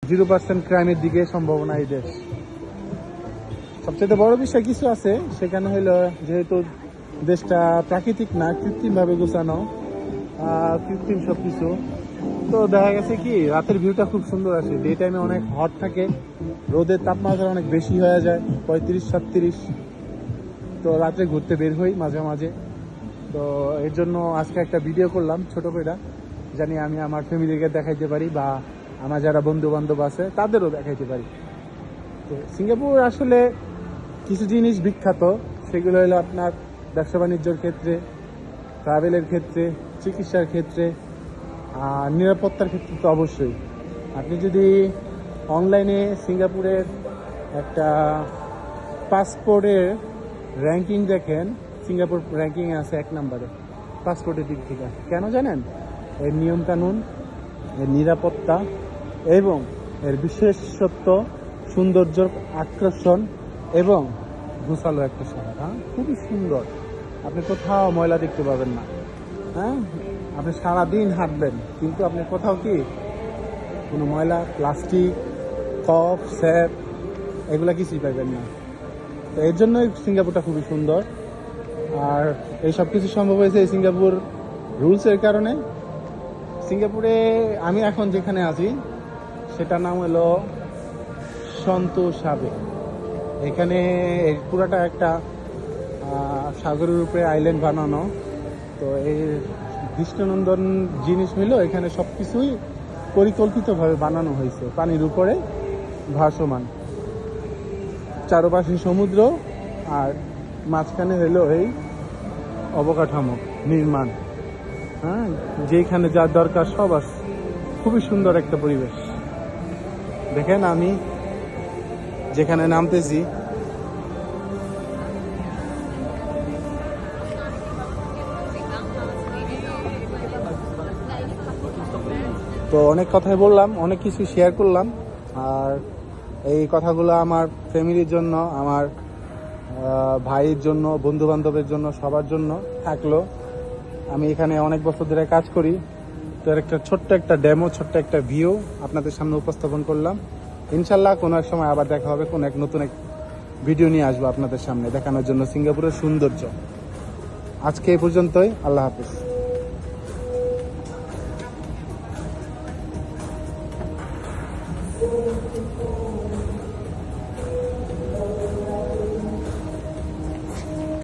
0% ক্রাইমের দিকে সম্ভাবনা এই দেশ। সবচেয়ে বড় বিষয় কিছু আছে সেখানে হলো, যেহেতু দেশটা প্রাকৃতিক না, কৃত্রিমভাবে গোছানো, কৃত্রিম সবকিছু, তো দেখা গেছে কি রাতের ভিউটা খুব সুন্দর আসে। ডে টাইমে অনেক হট থাকে, রোদের তাপমাত্রা অনেক বেশি হয়ে যায়, 35-37। তো রাত্রে ঘুরতে বের হই মাঝে মাঝে। তো এর জন্য আজকে একটা ভিডিও করলাম ছোট করে, জানি আমি আমার ফ্যামিলিকে দেখাইতে পারি বা আমার যারা বন্ধু বান্ধব আছে তাদেরও দেখাইতে পারি। তো সিঙ্গাপুর আসলে কিছু জিনিস বিখ্যাত, সেগুলো হলো আপনার ব্যবসা বাণিজ্যর ক্ষেত্রে, ট্রাভেলের ক্ষেত্রে, চিকিৎসার ক্ষেত্রে, আর নিরাপত্তার ক্ষেত্রে তো অবশ্যই। আপনি যদি অনলাইনে সিঙ্গাপুরের একটা পাসপোর্টের র্যাঙ্কিং দেখেন, সিঙ্গাপুর র্যাঙ্কিংয়ে আছে 1 নম্বরে পাসপোর্টের দিক থেকে। কেন জানেন? এর নিয়মকানুন, এর নিরাপত্তা এবং এর বিশেষত্ব, সৌন্দর্য, আকর্ষণ এবং গোছালো একটা শহর। খুবই সুন্দর। আপনি কোথাও ময়লা দেখতে পাবেন না। আপনি সারাদিন হাঁটবেন কিন্তু আপনি কোথাও কি কোনো ময়লা, প্লাস্টিক, কফ, স্যাপ এগুলা কিছুই পাইবেন না। তো এর জন্যই সিঙ্গাপুরটা খুবই সুন্দর। আর এই সব কিছু সম্ভব হয়েছে এই সিঙ্গাপুর রুলসের কারণে। সিঙ্গাপুরে আমি এখন যেখানে আছি সেটার নাম হলো সন্তোষাবে। এখানে পুরাটা একটা সাগরের উপরে আইল্যান্ড বানানো। তো এই দৃষ্টিনন্দন জিনিস হইলো, এখানে সব কিছুই পরিকল্পিতভাবে বানানো হয়েছে, পানির উপরে ভাসমান, চারপাশে সমুদ্র, আর মাঝখানে হইলো এই অবকাঠামো নির্মাণ। যেখানে যা দরকার সব আছে। খুবই সুন্দর একটা পরিবেশ। দেখেন আমি যেখানে নামতেছি, তো অনেক কথাই বললাম, অনেক কিছু শেয়ার করলাম। আর এই কথাগুলো আমার ফ্যামিলির জন্য, আমার ভাইয়ের জন্য, বন্ধু বান্ধবের জন্য, সবার জন্য থাকলো। আমি এখানে অনেক বছর ধরে কাজ করি, তো একটা ছোট্ট একটা ডেমো, ছোট্ট একটা ভিউ আপনাদের সামনে উপস্থাপন করলাম। ইনশাল্লাহ কোনো এক সময় আবার দেখা হবে, কোনো এক নতুন এক ভিডিও নিয়ে আসবো আপনাদের সামনে দেখানোর জন্য সিঙ্গাপুরের সৌন্দর্য। আজকে এই পর্যন্তই। আল্লাহ হাফিজ।